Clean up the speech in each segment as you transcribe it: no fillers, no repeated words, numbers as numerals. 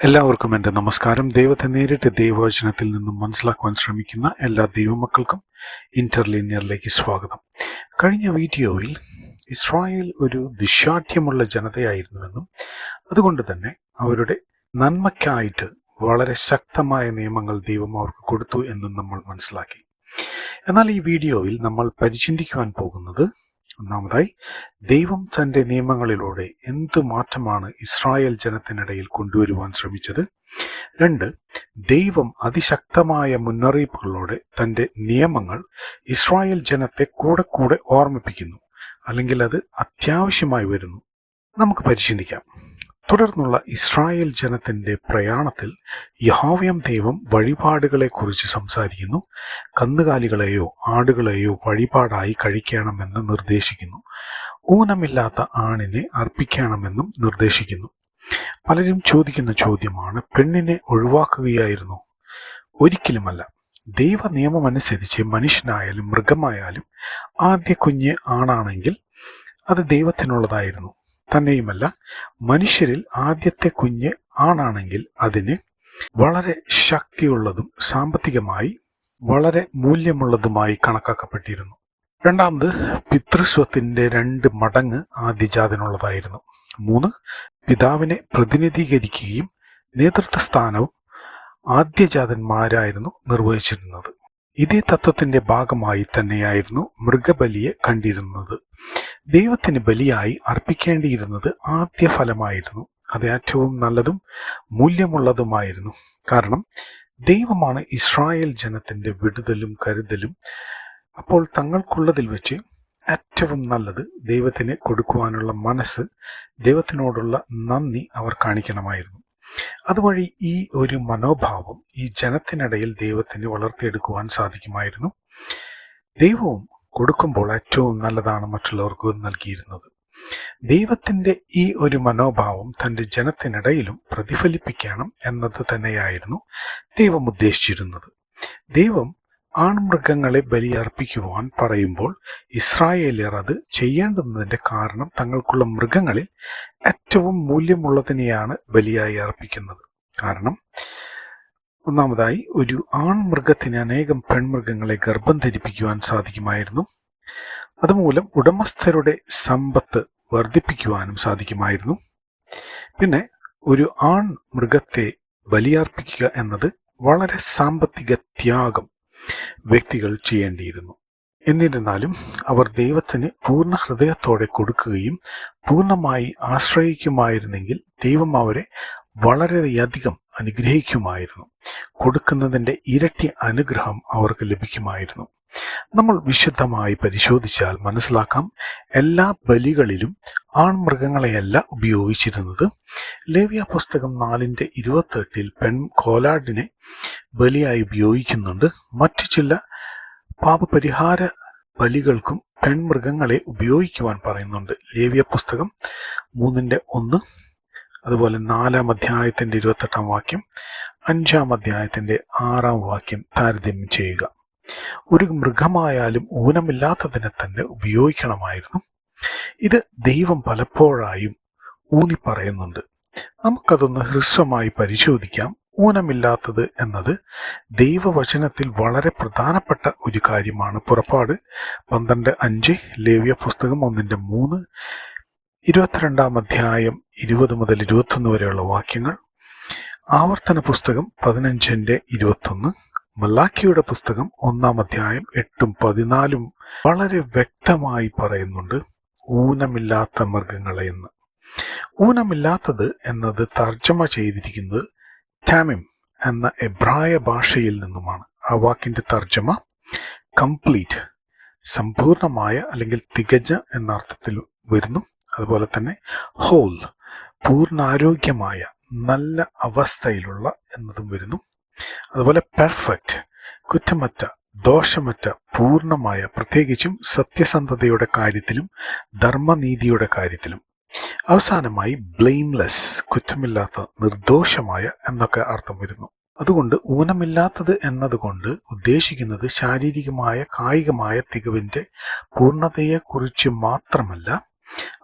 എല്ലാവർക്കും എൻ്റെ നമസ്കാരം. ദൈവത്തെ നേരിട്ട് ദൈവവചനത്തിൽ നിന്നും മനസ്സിലാക്കുവാൻ ശ്രമിക്കുന്ന എല്ലാ ദൈവമക്കൾക്കും ഇന്റർലീനിയറിലേക്ക് സ്വാഗതം. കഴിഞ്ഞ വീഡിയോയിൽ ഇസ്രായേൽ ഒരു ദുശ്ശാഠ്യമുള്ള ജനതയായിരുന്നുവെന്നും അതുകൊണ്ട് തന്നെ അവരുടെ നന്മയ്ക്കായിട്ട് വളരെ ശക്തമായ നിയമങ്ങൾ ദൈവം അവർക്ക് കൊടുത്തു എന്നും നമ്മൾ മനസ്സിലാക്കി. എന്നാൽ ഈ വീഡിയോയിൽ നമ്മൾ പരിചിന്തിക്കുവാൻ പോകുന്നത്, ഒന്നാമതായി, ദൈവം തൻ്റെ നിയമങ്ങളിലൂടെ എന്തു മാറ്റമാണ് ഇസ്രായേൽ ജനത്തിനിടയിൽ കൊണ്ടുവരുവാൻ ശ്രമിച്ചത്. 2, ദൈവം അതിശക്തമായ മുന്നറിയിപ്പുകളോടെ തൻ്റെ നിയമങ്ങൾ ഇസ്രായേൽ ജനത്തെ കൂടെ കൂടെ ഓർമ്മിപ്പിക്കുന്നു, അല്ലെങ്കിൽ അത് അത്യാവശ്യമായി വരുന്നു. നമുക്ക് പരിശീലിക്കാം. തുടർന്നുള്ള ഇസ്രായേൽ ജനത്തിന്റെ പ്രയാണത്തിൽ യഹോവയാം ദൈവം വഴിപാടുകളെക്കുറിച്ച് സംസാരിക്കുന്നു. കന്നുകാലികളെയോ ആടുകളെയോ വഴിപാടായി കഴിക്കണമെന്ന് നിർദ്ദേശിക്കുന്നു. ഊനമില്ലാത്ത ആണിനെ അർപ്പിക്കണമെന്നും നിർദ്ദേശിക്കുന്നു. പലരും ചോദിക്കുന്ന ചോദ്യമാണ്, പെണ്ണിനെ ഒഴിവാക്കുകയായിരുന്നു? ഒരിക്കലുമല്ല. ദൈവ നിയമമനുസരിച്ച് മനുഷ്യനായാലും മൃഗമായാലും ആദ്യ കുഞ്ഞ് ആണാണെങ്കിൽ അത് ദൈവത്തിനുള്ളതായിരുന്നു. തന്നെയുമല്ല, മനുഷ്യരിൽ ആദ്യത്തെ കുഞ്ഞ് ആണാണെങ്കിൽ അതിന് വളരെ ശക്തിയുള്ളതും സാമ്പത്തികമായി വളരെ മൂല്യമുള്ളതുമായി കണക്കാക്കപ്പെട്ടിരുന്നു. രണ്ടാമത്, പിതൃസ്വത്തിന്റെ 2 മടങ്ങ് ആദ്യജാതനുള്ളതായിരുന്നു. 3, പിതാവിനെ പ്രതിനിധീകരിക്കുകയും നേതൃത്വസ്ഥാനവും ആദ്യജാതന്മാരായിരുന്നു നിർവഹിച്ചിരുന്നത്. ഇതേ തത്വത്തിന്റെ ഭാഗമായി തന്നെയായിരുന്നു മൃഗബലിയെ കണ്ടിരുന്നത്. ദൈവത്തിന് ബലിയായി അർപ്പിക്കേണ്ടിയിരുന്നത് ആദ്യ ഫലമായിരുന്നു. അത് ഏറ്റവും നല്ലതും മൂല്യമുള്ളതുമായിരുന്നു. കാരണം ദൈവമാണ് ഇസ്രായേൽ ജനത്തിന്റെ വിടുതലും കരുതലും. അപ്പോൾ തങ്ങൾക്കുള്ളതിൽ വെച്ച് ഏറ്റവും നല്ലത് ദൈവത്തിന് കൊടുക്കുവാനുള്ള മനസ്സ്, ദൈവത്തിനോടുള്ള നന്ദി അവർ കാണിക്കണമായിരുന്നു. അതുവഴി ഈ ഒരു മനോഭാവം ഈ ജനത്തിനിടയിൽ ദൈവത്തിന് വളർത്തിയെടുക്കുവാൻ സാധിക്കുമായിരുന്നു. ദൈവവും കൊടുക്കുമ്പോൾ ഏറ്റവും നല്ലതാണ് മറ്റുള്ളവർക്ക് നൽകിയിരുന്നത്. ദൈവത്തിന്റെ ഈ ഒരു മനോഭാവം തൻ്റെ ജനത്തിനിടയിലും പ്രതിഫലിപ്പിക്കണം എന്നത് തന്നെയായിരുന്നു ദൈവം ഉദ്ദേശിച്ചിരുന്നത്. ദൈവം ആൺമൃഗങ്ങളെ ബലിയർപ്പിക്കുവാൻ പറയുമ്പോൾ ഇസ്രായേലിയർ അത് ചെയ്യേണ്ടുന്നതിന്റെ കാരണം തങ്ങൾക്കുള്ള മൃഗങ്ങളിൽ ഏറ്റവും മൂല്യമുള്ളതിനെയാണ് ബലിയായി അർപ്പിക്കുന്നത്. കാരണം ഒന്നാമതായി, ഒരു ആൺമൃഗത്തിന് അനേകം പെൺമൃഗങ്ങളെ ഗർഭം ധരിപ്പിക്കുവാൻ സാധിക്കുമായിരുന്നു. അതുമൂലം ഉടമസ്ഥരുടെ സമ്പത്ത് വർദ്ധിപ്പിക്കുവാനും സാധിക്കുമായിരുന്നു. പിന്നെ ഒരു ആൺ മൃഗത്തെ ബലിയർപ്പിക്കുക എന്നത് വളരെ സാമ്പത്തിക ത്യാഗം വ്യക്തികൾ ചെയ്യേണ്ടിയിരുന്നു. എന്നിരുന്നാലും അവർ ദൈവത്തിന് പൂർണ്ണ ഹൃദയത്തോടെ കൊടുക്കുകയും പൂർണ്ണമായി ആശ്രയിക്കുമായിരുന്നെങ്കിൽ ദൈവം അവരെ വളരെയധികം അനുഗ്രഹിക്കുമായിരുന്നു. കൊടുക്കുന്നതിൻ്റെ ഇരട്ടി അനുഗ്രഹം അവർക്ക് ലഭിക്കുമായിരുന്നു. നമ്മൾ വിശുദ്ധമായി പരിശോധിച്ചാൽ മനസ്സിലാക്കാം, എല്ലാ ബലികളിലും ആൺമൃഗങ്ങളെയല്ല ഉപയോഗിച്ചിരുന്നത്. ലേവ്യ പുസ്തകം 4:28 പെൺകോലാടിനെ ബലിയായി ഉപയോഗിക്കുന്നുണ്ട്. മറ്റു ചില പാപപരിഹാര ബലികൾക്കും പെൺമൃഗങ്ങളെ ഉപയോഗിക്കുവാൻ പറയുന്നുണ്ട്. ലേവ്യ പുസ്തകം 3:1, അതുപോലെ 4-ാം അധ്യായത്തിന്റെ 28-ാം വാക്യം, 5-ാം അധ്യായത്തിന്റെ 6-ാം വാക്യം താരതമ്യം ചെയ്യുക. ഒരു മൃഗമായാലും ഊനമില്ലാത്തതിനെ തന്നെ ഉപയോഗിക്കണമായിരുന്നു. ഇത് ദൈവം പലപ്പോഴായും ഊന്നി പറയുന്നുണ്ട്. നമുക്കതൊന്ന് ഹ്രസ്വമായി പരിശോധിക്കാം. ഊനമില്ലാത്തത് എന്നത് ദൈവവചനത്തിൽ വളരെ പ്രധാനപ്പെട്ട ഒരു കാര്യമാണ്. പുറപ്പാട് 12:5, ലേവ്യ പുസ്തകം 1:3, 22-ാം അധ്യായം 20 മുതൽ 21 വരെയുള്ള വാക്യങ്ങൾ, ആവർത്തന പുസ്തകം 15:21, മലാക്കിയുടെ പുസ്തകം 1-ാം അധ്യായം 8-ഉം 14-ഉം വളരെ വ്യക്തമായി പറയുന്നുണ്ട് ഊനമില്ലാത്ത മൃഗങ്ങളെ എന്ന്. ഊനമില്ലാത്തത് എന്നത് തർജ്ജമ ചെയ്തിരിക്കുന്നത് ടാമിം എന്ന എബ്രായ ഭാഷയിൽ നിന്നുമാണ്. ആ വാക്കിന്റെ തർജ്ജമ കംപ്ലീറ്റ്, സമ്പൂർണമായ അല്ലെങ്കിൽ തികഞ്ഞ എന്ന അർത്ഥത്തിൽ വരുന്നു. അതുപോലെ തന്നെ ഹോൾ, പൂർണ്ണാരോഗ്യമായ, നല്ല അവസ്ഥയിലുള്ള എന്നതും വരുന്നു. അതുപോലെ പെർഫെക്റ്റ്, കുറ്റമറ്റ, ദോഷമറ്റ, പൂർണ്ണമായ, പ്രത്യേകിച്ചും സത്യസന്ധതയുടെ കാര്യത്തിലും ധർമ്മനീതിയുടെ കാര്യത്തിലും. അവസാനമായി ബ്ലെയിംലെസ്, കുറ്റമില്ലാത്ത, നിർദോഷമായ എന്നൊക്കെ അർത്ഥം വരുന്നു. അതുകൊണ്ട് ഊനമില്ലാത്തത് എന്നതുകൊണ്ട് ഉദ്ദേശിക്കുന്നത് ശാരീരികമായ കായികമായ തികവിന്റെ പൂർണ്ണതയെക്കുറിച്ച് മാത്രമല്ല,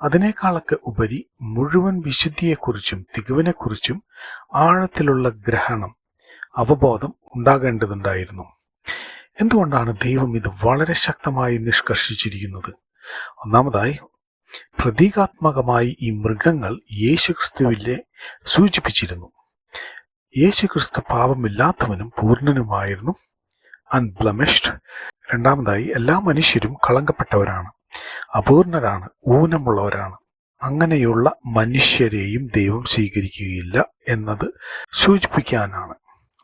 അതിനേക്കാളൊക്കെ ഉപരി മുഴുവൻ വിശുദ്ധിയെക്കുറിച്ചും തികവിനെക്കുറിച്ചും ആഴത്തിലുള്ള ഗ്രഹണം, അവബോധം ഉണ്ടാകേണ്ടതുണ്ടായിരുന്നു. എന്തുകൊണ്ടാണ് ദൈവം ഇത് വളരെ ശക്തമായി നിഷ്കർഷിച്ചിരിക്കുന്നത്? ഒന്നാമതായി, പ്രതീകാത്മകമായി ഈ മൃഗങ്ങൾ യേശുക്രിസ്തുവിനെ സൂചിപ്പിച്ചിരുന്നു. യേശുക്രിസ്തു പാപമില്ലാത്തവനും പൂർണ്ണനുമായിരുന്നു, അൺബ്ലമിഷ്ഡ്. രണ്ടാമതായി, എല്ലാ മനുഷ്യരും കളങ്കപ്പെട്ടവരാണ്, അപൂർണരാണ്, ഊനമുള്ളവരാണ്. അങ്ങനെയുള്ള മനുഷ്യരെയും ദൈവം സ്വീകരിക്കുകയില്ല എന്നത് സൂചിപ്പിക്കാനാണ്.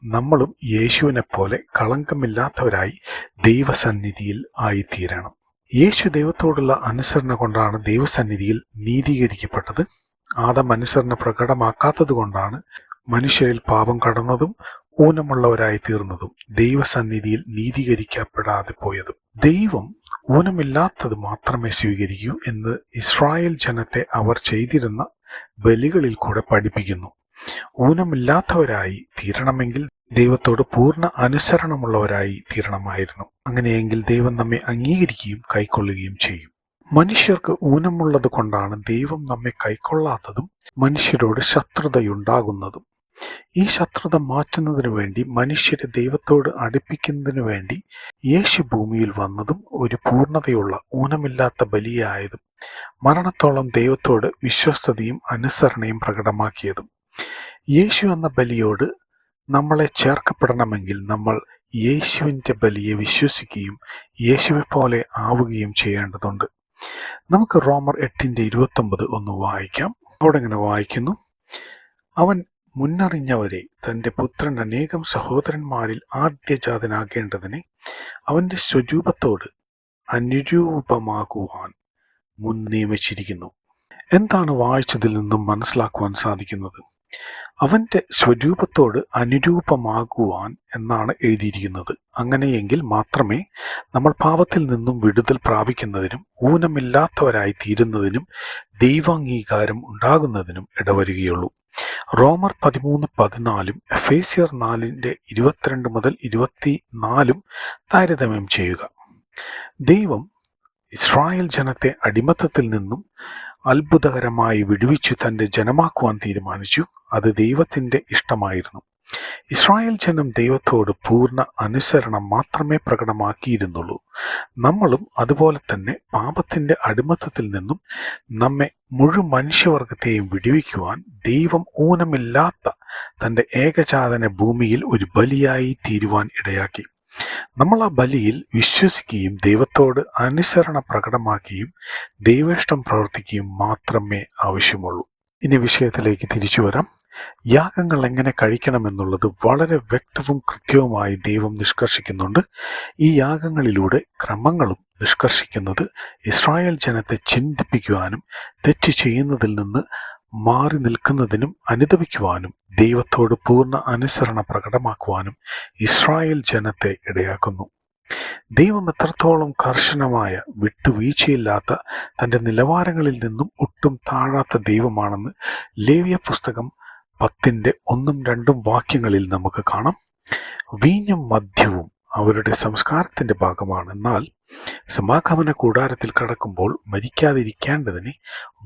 നമ്മളും യേശുവിനെ പോലെ കളങ്കമില്ലാത്തവരായി ദൈവസന്നിധിയിൽ ആയിത്തീരണം. യേശു ദൈവത്തോടുള്ള അനുസരണ കൊണ്ടാണ് ദൈവസന്നിധിയിൽ നീതീകരിക്കപ്പെട്ടത്. ആദം അനുസരണ പ്രകടമാക്കാത്തത് കൊണ്ടാണ് മനുഷ്യരിൽ പാപം കടന്നതും ഊനമുള്ളവരായി തീർന്നതും ദൈവസന്നിധിയിൽ നീതീകരിക്കപ്പെടാതെ പോയതും. ദൈവം ഊനമില്ലാത്തത് മാത്രമേ സ്വീകരിക്കൂ എന്ന് ഇസ്രായേൽ ജനത്തെ അവർ ചെയ്തിരുന്ന ബലികളിൽ കൂടെ പഠിപ്പിക്കുന്നു. ഊനമില്ലാത്തവരായി തീരണമെങ്കിൽ ദൈവത്തോട് പൂർണ്ണ അനുസരണമുള്ളവരായി തീരണമായിരുന്നു. അങ്ങനെയെങ്കിൽ ദൈവം നമ്മെ അംഗീകരിക്കുകയും കൈക്കൊള്ളുകയും ചെയ്യും. മനുഷ്യർക്ക് ഊനമുള്ളത് കൊണ്ടാണ് ദൈവം നമ്മെ കൈക്കൊള്ളാത്തതും മനുഷ്യരോട് ശത്രുതയുണ്ടാകുന്നതും. ഈ ശത്രുത മാറ്റുന്നതിനു വേണ്ടി, മനുഷ്യരെ ദൈവത്തോട് അടുപ്പിക്കുന്നതിനു വേണ്ടി യേശു ഭൂമിയിൽ വന്നതും ഒരു പൂർണ്ണതയുള്ള ഊനമില്ലാത്ത ബലിയായതും മരണത്തോളം ദൈവത്തോട് വിശ്വസ്തതയും അനുസരണയും പ്രകടമാക്കിയതും. യേശു എന്ന ബലിയോട് നമ്മളെ ചേർക്കപ്പെടണമെങ്കിൽ നമ്മൾ യേശുവിൻ്റെ ബലിയെ വിശ്വസിക്കുകയും യേശുവെ പോലെ ആവുകയും ചെയ്യേണ്ടതുണ്ട്. നമുക്ക് റോമർ 8:29 ഒന്ന് വായിക്കാം. അവിടെ ഇങ്ങനെ വായിക്കുന്നു: അവൻ മുന്നറിഞ്ഞവരെ തൻ്റെ പുത്രൻ അനേകം സഹോദരന്മാരിൽ ആദ്യജാതനാകേണ്ടതിനെ അവൻ്റെ സ്വരൂപത്തോട് അനുരൂപമാകുവാൻ മുൻ നിയമിച്ചിരിക്കുന്നു. എന്താണ് വായിച്ചതിൽ നിന്നും മനസ്സിലാക്കുവാൻ സാധിക്കുന്നത്? അവൻ്റെ സ്വരൂപത്തോട് അനുരൂപമാകുവാൻ എന്നാണ് എഴുതിയിരിക്കുന്നത്. അങ്ങനെയെങ്കിൽ മാത്രമേ നമ്മൾ പാപത്തിൽ നിന്നും വിടുതൽ പ്രാപിക്കുന്നതിനും ഊനമില്ലാത്തവരായി തീരുന്നതിനും ദൈവാംഗീകാരം ഉണ്ടാകുന്നതിനും ഇടവരികയുള്ളൂ. റോമർ 13:14 എഫേസ്യർ 4:22 മുതൽ 24 താരതമ്യം ചെയ്യുക. ദൈവം ഇസ്രായേൽ ജനത്തെ അടിമത്തത്തിൽ നിന്നും അത്ഭുതകരമായി വിടുവിച്ചു തൻ്റെ ജനമാക്കുവാൻ തീരുമാനിച്ചു. അത് ദൈവത്തിൻ്റെ ഇഷ്ടമായിരുന്നു. ഇസ്രായേൽ ജനം ദൈവത്തോട് പൂർണ്ണ അനുസരണം മാത്രമേ പ്രകടമാക്കിയിരുന്നുള്ളൂ. നമ്മളും അതുപോലെ തന്നെ പാപത്തിൻ്റെ അടിമത്തത്തിൽ നിന്നും നമ്മെ മുഴുവൻ മനുഷ്യവർഗത്തെയും വിടുവിക്കുവാൻ ദൈവം ഊനമില്ലാത്ത തൻ്റെ ഏകജാതനെ ഭൂമിയിൽ ഒരു ബലിയായി തീരുവാൻ ഇടയാക്കി. നമ്മൾ ആ ബലിയിൽ വിശ്വസിക്കുകയും ദൈവത്തോട് അനുസരണ പ്രകടമാക്കുകയും ദൈവേഷ്ടം പ്രവർത്തിക്കുകയും മാത്രമേ ആവശ്യമുള്ളൂ. ഇനി വിഷയത്തിലേക്ക് തിരിച്ചു വരാം. യാഗങ്ങൾ എങ്ങനെ കഴിക്കണമെന്നുള്ളത് വളരെ വ്യക്തവും കൃത്യവുമായി ദൈവം നിഷ്കർഷിക്കുന്നുണ്ട്. ഈ യാഗങ്ങളിലൂടെ ക്രമങ്ങളും നിഷ്കർഷിക്കുന്നത് ഇസ്രായേൽ ജനത്തെ ചിന്തിപ്പിക്കുവാനും തെറ്റ് ചെയ്യുന്നതിൽ നിന്ന് മാറി നിൽക്കുന്നതിനും അനുദപിക്കുവാനും ദൈവത്തോട് പൂർണ്ണ അനുസരണ പ്രകടമാക്കുവാനും ഇസ്രായേൽ ജനത്തെ ഇടയാക്കുന്നു. ദൈവം എത്രത്തോളം കർശനമായ വിട്ടുവീഴ്ചയില്ലാത്ത തൻ്റെ നിലവാരങ്ങളിൽ നിന്നും ഒട്ടും താഴാത്ത ദൈവമാണെന്ന് ലേവ്യ പുസ്തകം 10:1-2 വാക്യങ്ങളിൽ നമുക്ക് കാണാം. വീഞ്ഞും മദ്യവും അവരുടെ സംസ്കാരത്തിന്റെ ഭാഗമാണ്. എന്നാൽ സമാഗമന കൂടാരത്തിൽ കടക്കുമ്പോൾ മരിക്കാതിരിക്കേണ്ടതിന്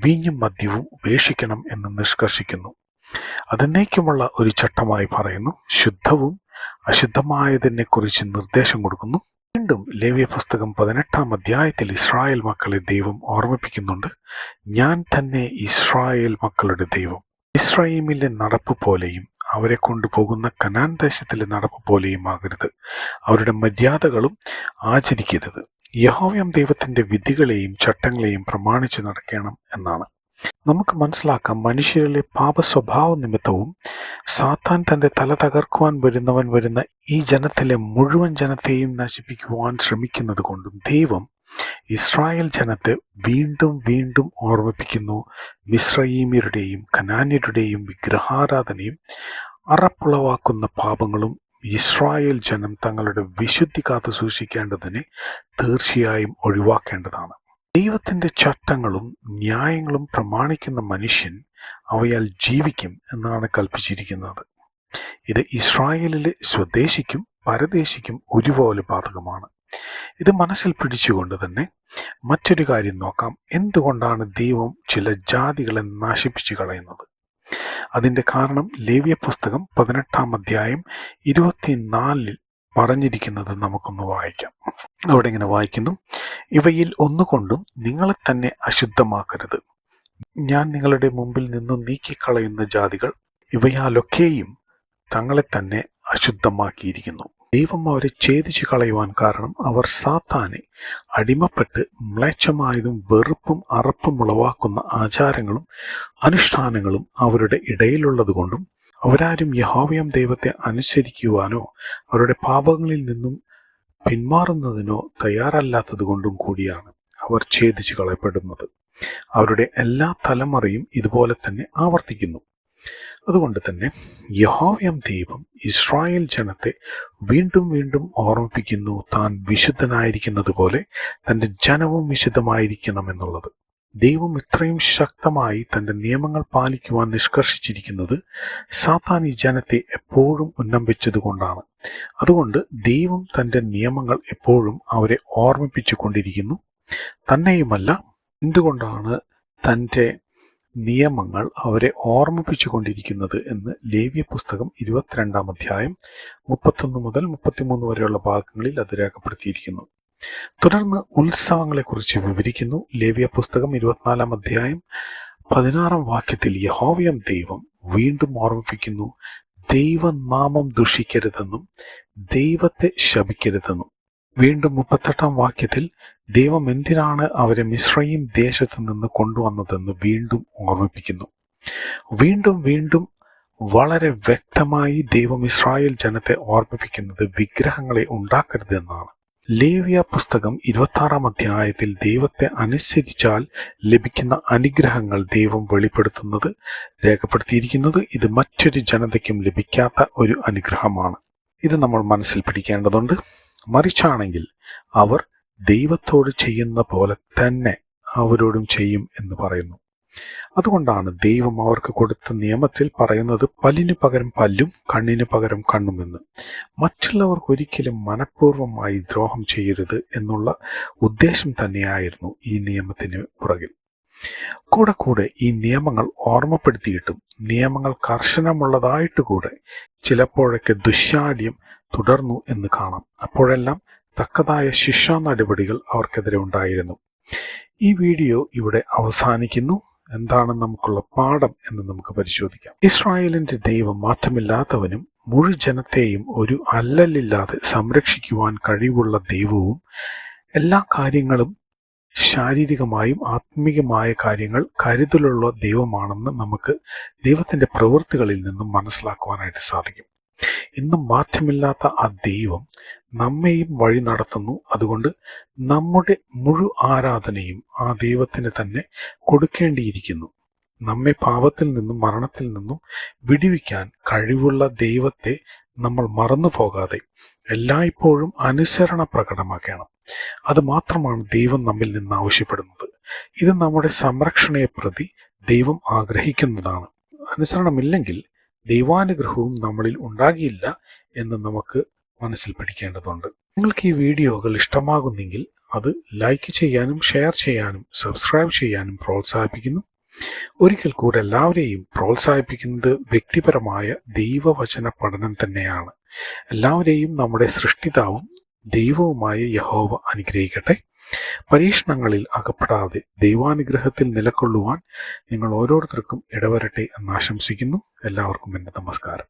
വീഞ്ഞും മദ്യവും ഉപേക്ഷിക്കണം എന്ന് നിഷ്കർഷിക്കുന്നു. അതെന്നേക്കുമുള്ള ഒരു ചട്ടമായി പറയുന്നു. ശുദ്ധവും അശുദ്ധമായതിനെ കുറിച്ച് നിർദ്ദേശം കൊടുക്കുന്നു. വീണ്ടും ലേവ്യ പുസ്തകം 18-ാം അധ്യായത്തിൽ ഇസ്രായേൽ മക്കളെ ദൈവം ഓർമ്മിപ്പിക്കുന്നുണ്ട്. ഞാൻ തന്നെ ഇസ്രായേൽ മക്കളുടെ ദൈവം. ഇസ്രായേലിലെ നടപ്പ് പോലെയും അവരെ കൊണ്ടുപോകുന്ന കനാൻ ദേശത്തിലെ നടപ്പ് പോലെയും ആകരുത്. അവരുടെ മര്യാദകളും ആചരിക്കരുത്. യഹോവയാം ദൈവത്തിന്റെ വിധികളെയും ചട്ടങ്ങളെയും പ്രമാണിച്ച് നടക്കണം എന്നാണ്. നമുക്ക് മനസ്സിലാക്കാം, മനുഷ്യരിലെ പാപ സ്വഭാവ നിമിത്തവും സാത്താൻ തന്റെ തല തകർക്കുവാൻ വരുന്ന ഈ ജനത്തിലെ മുഴുവൻ ജനത്തെയും നശിപ്പിക്കുവാൻ ശ്രമിക്കുന്നത് കൊണ്ടും ദൈവം ഇസ്രായേൽ ജനത്തെ വീണ്ടും വീണ്ടും ഓർമ്മിപ്പിക്കുന്നു. മിസ്രയീമ്യരുടെയും കനാന്യരുടെയും വിഗ്രഹാരാധനയും അറപ്പുളവാക്കുന്ന പാപങ്ങളും ഇസ്രായേൽ ജനം തങ്ങളുടെ വിശുദ്ധി കാത്തു സൂക്ഷിക്കേണ്ടതിനെ തീർച്ചയായും ഒഴിവാക്കേണ്ടതാണ്. ദൈവത്തിന്റെ ചട്ടങ്ങളും ന്യായങ്ങളും പ്രമാണിക്കുന്ന മനുഷ്യൻ അവയാൽ ജീവിക്കും എന്നാണ് കൽപ്പിച്ചിരിക്കുന്നത്. ഇത് ഇസ്രായേലിലെ സ്വദേശിക്കും പരദേശിക്കും ഒരുപോലെ ബാധകമാണ്. ഇത് മനസ്സിൽ പിടിച്ചുകൊണ്ട് തന്നെ മറ്റൊരു കാര്യം നോക്കാം. എന്തുകൊണ്ടാണ് ദൈവം ചില ജാതികളെ നശിപ്പിച്ചു കളയുന്നത്? അതിൻ്റെ കാരണം ലേവ്യ പുസ്തകം 18 അധ്യായം 24 പറഞ്ഞിരിക്കുന്നത് നമുക്കൊന്ന് വായിക്കാം. അവിടെ ഇങ്ങനെ വായിക്കുന്നു: ഇവയിൽ ഒന്നുകൊണ്ടും നിങ്ങളെ തന്നെ അശുദ്ധമാക്കരുത്. ഞാൻ നിങ്ങളുടെ മുമ്പിൽ നിന്നും നീക്കിക്കളയുന്ന ജാതികൾ ഇവയാലൊക്കെയും തങ്ങളെ തന്നെ അശുദ്ധമാക്കിയിരിക്കുന്നു. ദൈവം അവരെ ഛേദിച്ചു കളയുവാൻ കാരണം അവർ സാത്താനെ അടിമപ്പെട്ട് മ്ലേച്ഛമായതും വെറുപ്പും അറപ്പും ഉളവാക്കുന്ന ആചാരങ്ങളും അനുഷ്ഠാനങ്ങളും അവരുടെ ഇടയിലുള്ളതുകൊണ്ടും അവരാരും യഹോവയാം ദൈവത്തെ അനുസരിക്കുവാനോ അവരുടെ പാപങ്ങളിൽ നിന്നും പിന്മാറുന്നതിനോ തയ്യാറല്ലാത്തത് കൊണ്ടും കൂടിയാണ് അവർ ഛേദിച്ചു കളയപ്പെടുന്നത്. അവരുടെ എല്ലാ തലമുറയും ഇതുപോലെ തന്നെ ആവർത്തിക്കുന്നു. അതുകൊണ്ട് തന്നെ യഹോവയാം ദൈവം ഇസ്രായേൽ ജനത്തെ വീണ്ടും വീണ്ടും ഓർമ്മിപ്പിക്കുന്നു താൻ വിശുദ്ധനായിരിക്കുന്നത് പോലെ തൻ്റെ ജനവും വിശുദ്ധമായിരിക്കണമെന്നുള്ളത്. ദൈവം ഇത്രയും ശക്തമായി തൻ്റെ നിയമങ്ങൾ പാലിക്കുവാൻ നിഷ്കർഷിച്ചിരിക്കുന്നത് സാത്താൻ ഈ ജനത്തെ എപ്പോഴും ഉന്നംപിച്ചതുകൊണ്ടാണ്. അതുകൊണ്ട് ദൈവം തൻ്റെ നിയമങ്ങൾ എപ്പോഴും അവരെ ഓർമ്മിപ്പിച്ചു കൊണ്ടിരിക്കുന്നു. തന്നെയുമല്ല, എന്തുകൊണ്ടാണ് തൻ്റെ നിയമങ്ങൾ അവരെ ഓർമ്മിപ്പിച്ചു കൊണ്ടിരിക്കുന്നത് എന്ന് ലേവ്യ പുസ്തകം 22 അധ്യായം 31 മുതൽ 33 വരെയുള്ള ഭാഗങ്ങളിൽ അത് രേഖപ്പെടുത്തിയിരിക്കുന്നു. തുടർന്ന് ഉത്സവങ്ങളെക്കുറിച്ച് വിവരിക്കുന്നു. ലേവ്യ പുസ്തകം 24 അധ്യായം 16 വാക്യത്തിൽ യഹോവയാം ദൈവം വീണ്ടും ഓർമ്മിപ്പിക്കുന്നു: ദൈവനാമം ദുഷിക്കരുതെന്നും ദൈവത്തെ ശപിക്കരുതെന്നും. വീണ്ടും 38 വാക്യത്തിൽ ദൈവം എന്തിനാണ് അവരെ മിസ്രയീം ദേശത്ത് നിന്ന് കൊണ്ടുവന്നതെന്ന് വീണ്ടും ഓർമ്മിപ്പിക്കുന്നു. വീണ്ടും വീണ്ടും വളരെ വ്യക്തമായി ദൈവം ഇസ്രായേൽ ജനത്തെ ഓർമ്മിപ്പിക്കുന്നത് വിഗ്രഹങ്ങളെ ഉണ്ടാക്കരുതെന്നാണ്. ലേവ്യ പുസ്തകം 26 അധ്യായത്തിൽ ദൈവത്തെ അനുസരിച്ചാൽ ലഭിക്കുന്ന അനുഗ്രഹങ്ങൾ ദൈവം വെളിപ്പെടുത്തുന്നത് രേഖപ്പെടുത്തിയിരിക്കുന്നത് ഇത് മറ്റൊരു ജനതയ്ക്കും ലഭിക്കാത്ത ഒരു അനുഗ്രഹമാണ്. ഇത് നമ്മൾ മനസ്സിൽ പിടിക്കേണ്ടതുണ്ട്. മറിച്ചാണെങ്കിൽ അവർ ദൈവത്തോട് ചെയ്യുന്ന പോലെ തന്നെ അവരോടും ചെയ്യും എന്ന് പറയുന്നു. അതുകൊണ്ടാണ് ദൈവം അവർക്ക് കൊടുത്ത നിയമത്തിൽ പറയുന്നത് പല്ലിനു പകരം പല്ലും കണ്ണിന് പകരം കണ്ണുമെന്ന്. മറ്റുള്ളവർക്ക് ഒരിക്കലും മനഃപൂർവ്വമായി ദ്രോഹം ചെയ്യരുത് എന്നുള്ള ഉദ്ദേശം തന്നെയായിരുന്നു ഈ നിയമത്തിന് പുറകിൽ. കൂടെ ഈ നിയമങ്ങൾ ഓർമ്മപ്പെടുത്തിയിട്ടും നിയമങ്ങൾ കർശനമുള്ളതായിട്ടുകൂടെ ചിലപ്പോഴൊക്കെ ദുശ്ശാഠ്യം തുടർന്നു എന്ന് കാണാം. അപ്പോഴെല്ലാം തക്കതായ ശിക്ഷാ നടപടികൾ അവർക്കെതിരെ ഉണ്ടായിരുന്നു. ഈ വീഡിയോ ഇവിടെ അവസാനിക്കുന്നു. എന്താണ് നമുക്കുള്ള പാഠം എന്ന് നമുക്ക് പരിശോധിക്കാം. ഇസ്രായേലിന്റെ ദൈവം മാറ്റമില്ലാത്തവനും മുഴുജനത്തെയും ഒരു അല്ലലില്ലാതെ സംരക്ഷിക്കുവാൻ കഴിവുള്ള ദൈവവും എല്ലാ കാര്യങ്ങളും ശാരീരികമായും ആത്മീയമായ കാര്യങ്ങൾ കരുതലുള്ള ദൈവമാണെന്ന് നമുക്ക് ദൈവത്തിന്റെ പ്രവൃത്തികളിൽ നിന്നും മനസ്സിലാക്കുവാനായിട്ട് സാധിക്കും. ഇന്നും മാറ്റമില്ലാത്ത ആ ദൈവം നമ്മെയും വഴി നടത്തുന്നു. അതുകൊണ്ട് നമ്മുടെ മുഴു ആരാധനയും ആ ദൈവത്തിന് തന്നെ കൊടുക്കേണ്ടിയിരിക്കുന്നു. നമ്മെ പാപത്തിൽ നിന്നും മരണത്തിൽ നിന്നും വിടുവിക്കാൻ കഴിവുള്ള ദൈവത്തെ നമ്മൾ മറന്നു പോകാതെ എല്ലായ്പ്പോഴും അനുസരണ പ്രകടമാക്കണം. അത് മാത്രമാണ് ദൈവം നമ്മിൽ നിന്ന് ആവശ്യപ്പെടുന്നത്. ഇത് നമ്മുടെ സംരക്ഷണയെ പ്രതി ദൈവം ആഗ്രഹിക്കുന്നതാണ്. അനുസരണമില്ലെങ്കിൽ ദൈവാനുഗ്രഹവും നമ്മളിൽ ഉണ്ടാകില്ല എന്ന് നമുക്ക് മനസ്സിൽ പഠിക്കേണ്ടതുണ്ട്. നിങ്ങൾക്ക് ഈ വീഡിയോകൾ ഇഷ്ടമാകുന്നെങ്കിൽ അത് ലൈക്ക് ചെയ്യാനും ഷെയർ ചെയ്യാനും സബ്സ്ക്രൈബ് ചെയ്യാനും പ്രോത്സാഹിപ്പിക്കുന്നു. ഒരിക്കൽ കൂടെ എല്ലാവരെയും പ്രോത്സാഹിപ്പിക്കുന്നത് വ്യക്തിപരമായ ദൈവവചന പഠനം തന്നെയാണ്. എല്ലാവരെയും നമ്മുടെ സൃഷ്ടിതാവും ദൈവവുമായ യഹോവ അനുഗ്രഹിക്കട്ടെ. പരീക്ഷണങ്ങളിൽ അകപ്പെടാതെ ദൈവാനുഗ്രഹത്തിൽ നിലകൊള്ളുവാൻ നിങ്ങൾ ഓരോരുത്തർക്കും ഇടവരട്ടെ എന്ന് ആശംസിക്കുന്നു. എല്ലാവർക്കും എൻ്റെ നമസ്കാരം.